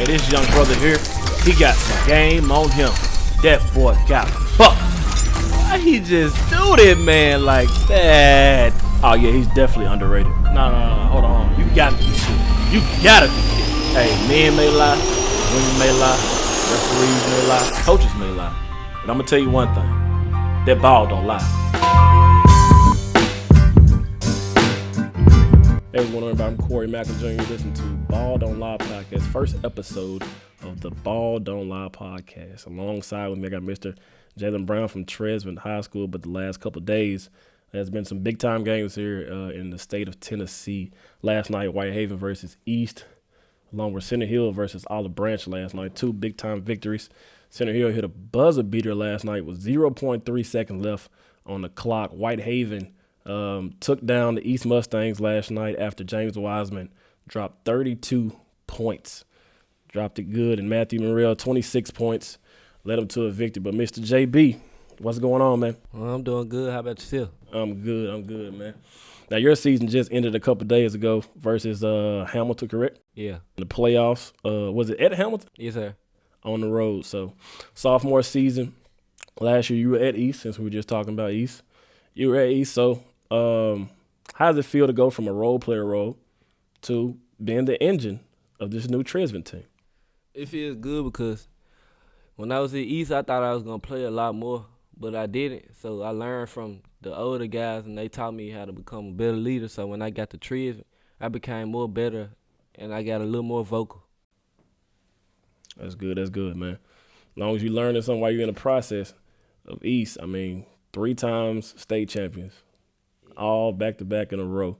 Hey, this young brother here, he got some game on him. That boy got fucked. Why he just do that, man, like that? Oh, yeah, he's definitely underrated. No, hold on. You got to be kidding. You gotta be kidding. Hey, men may lie, women may lie, referees may lie, coaches may lie. But I'm gonna tell you one thing. That ball don't lie. Hey, what's going on, everybody? I'm Corey Mackin Jr. You're listening to Ball Don't Lie Podcast. First episode of the Ball Don't Lie Podcast. Alongside with me, I got Mr. Jalen Brown from Trezevant High School. But the last couple of days, there's been some big-time games here in the state of Tennessee. Last night, Whitehaven versus East, along with Center Hill versus Olive Branch last night. Two big-time victories. Center Hill hit a buzzer beater last night with 0.3 seconds left on the clock. Whitehaven took down the East Mustangs last night after James Wiseman dropped 32 points. Dropped it good. And Matthew Morrell, 26 points, led him to a victory. But Mr. JB, what's going on, man? Well, I'm doing good. How about yourself? I'm good, man. Now, your season just ended a couple days ago versus Hamilton, correct? Yeah. In the playoffs. Was it at Hamilton? Yes, sir. On the road. So, sophomore season. Last year, you were at East, since we were just talking about East. You were at East, so how does it feel to go from a role player role to being the engine of this new Trezevant team? It feels good because when I was at East, I thought I was going to play a lot more, but I didn't. So I learned from the older guys, and they taught me how to become a better leader. So when I got to Trezevant, I became more better, and I got a little more vocal. That's good, man. As long as you learning something while you're in the process of East, 3 times state champions, all back-to-back in a row.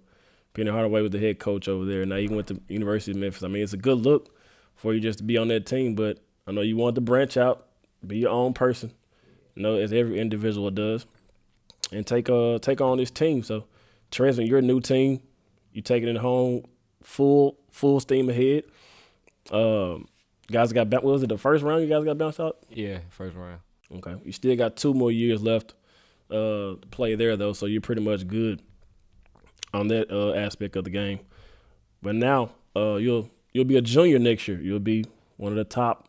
Penny Hardaway was the head coach over there. Now you went to University of Memphis. It's a good look for you just to be on that team, but I know you want to branch out, be your own person, as every individual does, and take on this team. So, Trezevant, you're a new team. You're taking it home full steam ahead. Guys got bounced. What was it, the first round you guys got bounced out? Yeah, first round. Okay. You still got 2 more years left to play there, though, so you're pretty much good on that aspect of the game. But now you'll be a junior next year. You'll be one of the top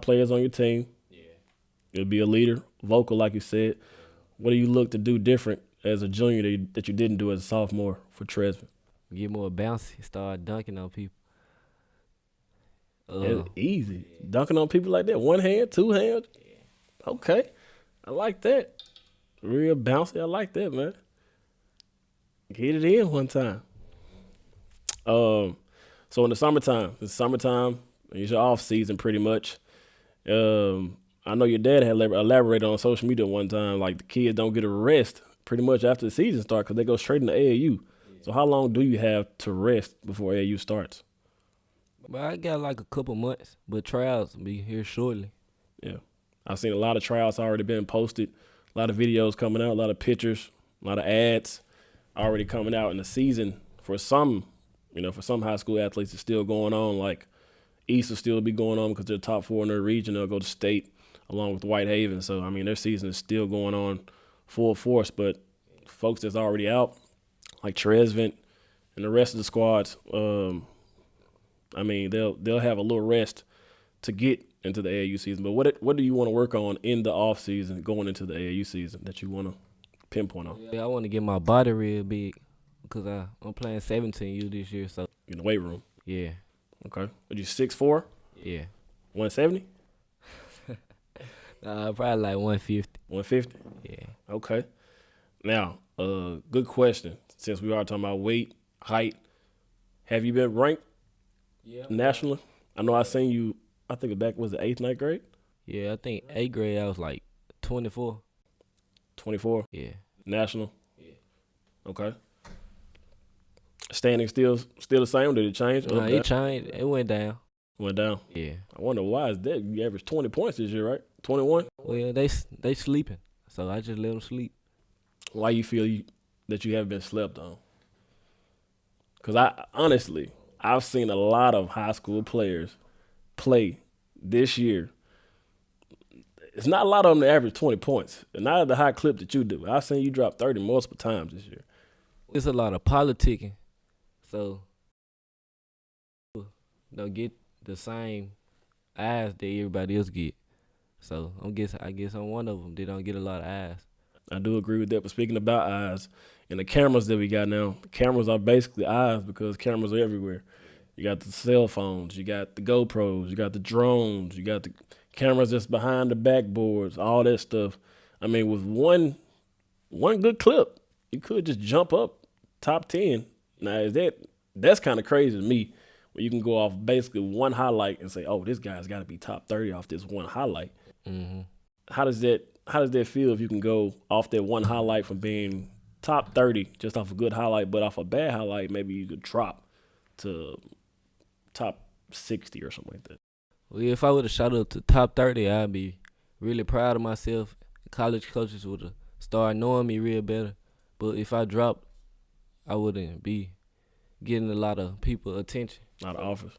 players on your team. Yeah. You'll be a leader, vocal, like you said. What do you look to do different as a junior that you didn't do as a sophomore for Trezevant? Get more bouncy, start dunking on people. It's easy. Yeah. Dunking on people like that. 1 hand, 2 hands. Yeah. Okay. I like that. Real bouncy. I like that, man. Get it in one time. So in the summertime, it's your off season pretty much. I know your dad had elaborated on social media one time, like the kids don't get a rest pretty much after the season starts because they go straight into AAU. Yeah. So how long do you have to rest before AAU starts? Well, I got like a couple months, but tryouts will be here shortly. Yeah. I've seen a lot of tryouts already been posted, a lot of videos coming out, a lot of pictures, a lot of ads already coming out. And the season for some high school athletes is still going on. Like East will still be going on because they're top 4 in their region. They'll go to state along with Whitehaven. So, their season is still going on full force. But folks that's already out, like Trezevant and the rest of the squads, they'll have a little rest to get into the AAU season. But what do you want to work on in the off season going into the AAU season that you want to pinpoint on? Yeah, I want to get my body real big because I'm playing 17U this year. So in the weight room. Yeah. Okay. Are you 6'4"? Yeah. 170? Probably like 150. 150? Yeah. Okay. Now, good question. Since we are talking about weight, height, have you been ranked nationally? I know I seen you, I think back, was it 8th, 9th grade? Yeah, I think 8th grade I was like 24. 24? Yeah. National? Yeah. Okay. Standing still the same? Did it change? No, it changed. It went down. Went down? Yeah. I wonder why is that? You averaged 20 points this year, right? 21? Well, they sleeping, so I just let them sleep. Why you feel that you haven't been slept on? Because I've seen a lot of high school players play this year. It's not a lot of them that average 20 points. And not at the high clip that you do. I've seen you drop 30 multiple times this year. It's a lot of politicking. So, get the same eyes that everybody else get. So I guess I'm one of them. They don't get a lot of eyes. I do agree with that. But speaking about eyes and the cameras that we got now, cameras are basically eyes because cameras are everywhere. You got the cell phones, you got the GoPros, you got the drones, you got the cameras that's behind the backboards, all that stuff. I mean, with one good clip, you could just jump up top 10. Now, that's kind of crazy to me, where you can go off basically one highlight and say, oh, this guy's got to be top 30 off this one highlight. Mm-hmm. How does that feel if you can go off that one highlight from being top 30 just off a good highlight, but off a bad highlight, maybe you could drop to top 60 or something like that? Well, if I would have shot up to top 30, I'd be really proud of myself. College coaches would have started knowing me real better. But if I dropped, I wouldn't be getting a lot of people attention. A lot of offers.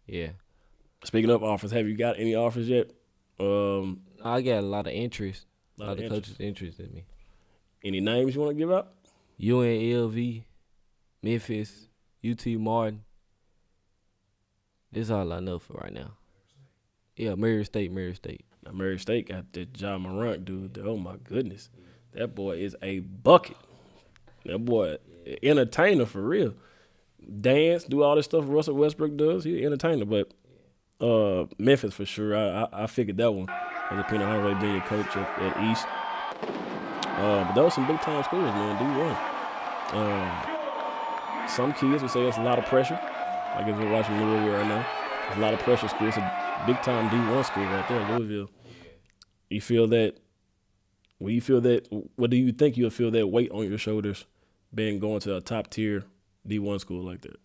Yeah. Speaking of offers, have you got any offers yet? I got a lot of interest. A lot of coaches interested in me. Any names you want to give out? UNLV, Memphis, UT Martin. That's all I know for right now. Yeah, Murray State. Now, Murray State got that Ja Morant dude. Oh, my goodness. That boy is a bucket. That boy, entertainer for real. Dance, do all this stuff Russell Westbrook does. He's an entertainer. But Memphis for sure. I figured that one. Depending on Hardaway being your coach at East. But those some big-time schools, man, D1. Some kids would say it's a lot of pressure. Like if we're watching Louisville right now, it's a lot of pressure school. It's a big-time D1 school right there, Louisville. You feel that? What do you think you'll feel that weight on your shoulders being going to a top-tier D1 school like that?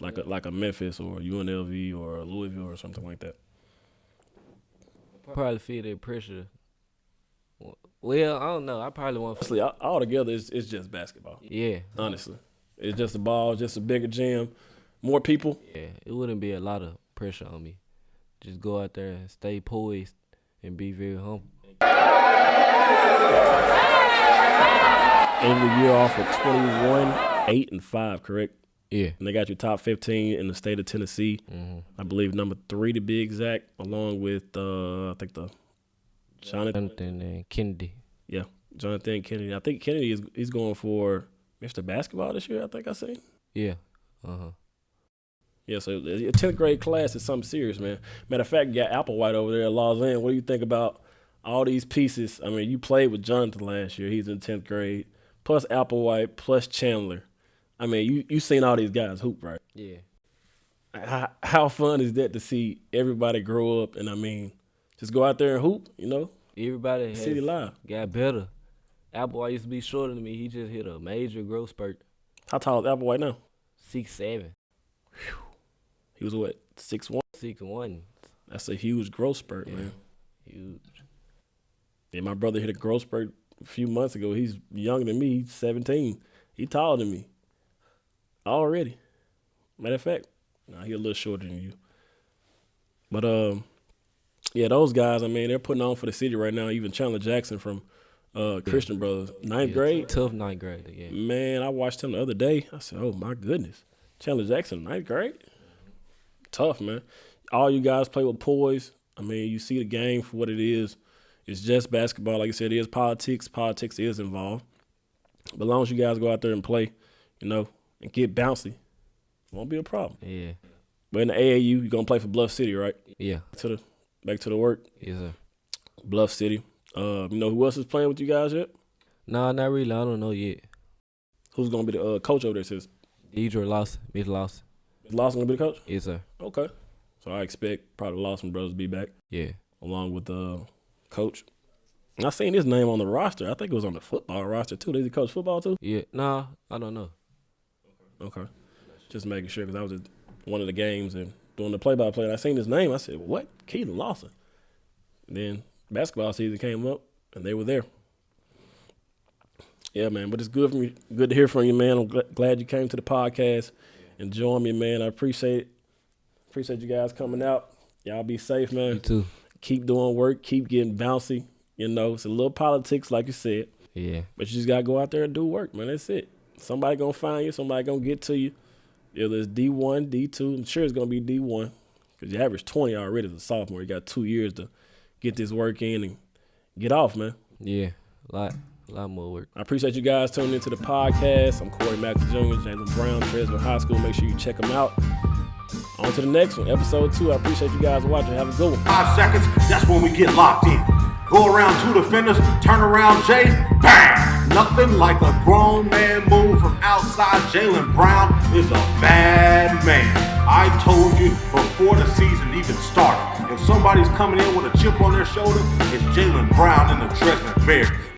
Like a Memphis or UNLV or Louisville or something like that? Probably feel that pressure. Well, I don't know. I probably want. Honestly, all together, it's just basketball. Yeah. Honestly, it's just a ball, just a bigger gym, more people. Yeah, it wouldn't be a lot of pressure on me. Just go out there and stay poised and be very humble. End the year off with 21-8-5, correct? Yeah. And they got you top 15 in the state of Tennessee. Mm-hmm. I believe number 3 to be exact, along with I think the Jonathan and Kennedy. Yeah, Jonathan Kennedy. I think Kennedy he's going for Mr. Basketball this year. I think I seen. Yeah. Uh-huh. Yeah, so a 10th grade class is something serious, man. Matter of fact, you got Applewhite over there at Lausanne. What do you think about all these pieces? I mean, you played with Jonathan last year. He's in 10th grade. Plus Applewhite, plus Chandler. I mean, you seen all these guys hoop, right? Yeah. How fun is that to see everybody grow up and, I mean, just go out there and hoop, Everybody has City Live. got better. Applewhite used to be shorter than me. He just hit a major growth spurt. How tall is Applewhite now? 6'7". He was what, 6'1"? 6'1". That's a huge growth spurt, Yeah. man. Huge. Yeah, my brother hit a growth spurt a few months ago. He's younger than me. He's 17. He taller than me. Already. Matter of fact, he a little shorter than you. But, yeah, those guys, I mean, they're putting on for the city right now. Even Chandler Jackson from Christian Brothers. Ninth grade. Tough ninth grade, yeah. Man, I watched him the other day. I said, oh, my goodness. Chandler Jackson, ninth grade? Tough, man. All you guys play with poise. I mean, you see the game for what it is. It's just basketball. Like I said, it is politics. Politics is involved. But as long as you guys go out there and play, and get bouncy, it won't be a problem. Yeah. But in the AAU, you're going to play for Bluff City, right? Yeah. Back to the work. Yes, sir. Bluff City. You know who else is playing with you guys yet? No, not really. I don't know yet. Who's going to be the coach over there since? Deidre Lawson. Miss Lawson. Is Lawson going to be the coach? Yes, sir. Okay. So I expect probably Lawson brothers to be back. Yeah. Along with the coach. And I seen his name on the roster. I think it was on the football roster too. Does he coach football too? Yeah. Nah, I don't know. Okay. Just making sure because I was at one of the games and doing the play-by-play. And I seen his name. I said, what? Keaton Lawson. And then basketball season came up and they were there. Yeah, man. But it's good to hear from you, man. I'm glad you came to the podcast and joined me, man. I appreciate you guys coming out. Y'all be safe, man. You too. Keep doing work. Keep getting bouncy. It's a little politics, like you said. Yeah. But you just got to go out there and do work, man. That's it. Somebody going to find you. Somebody going to get to you. Whether it's D1, D2. I'm sure it's going to be D1 Because you average 20 already as a sophomore. You got 2 years to get this work in and get off, man. Yeah, a lot more work. I appreciate you guys tuning into the podcast. I'm Corey Mack Jr., Jalen Brown, Trezevant High School. Make sure you check them out. On to the next one, episode 2. I appreciate you guys watching. Have a good one. 5 seconds, that's when we get locked in. Go around 2 defenders, turn around Jay, bang! Nothing like a grown man move from outside. Jalen Brown is a bad man. I told you before the season even started. If somebody's coming in with a chip on their shoulder, it's Jalen Brown and the Trezevant Bears.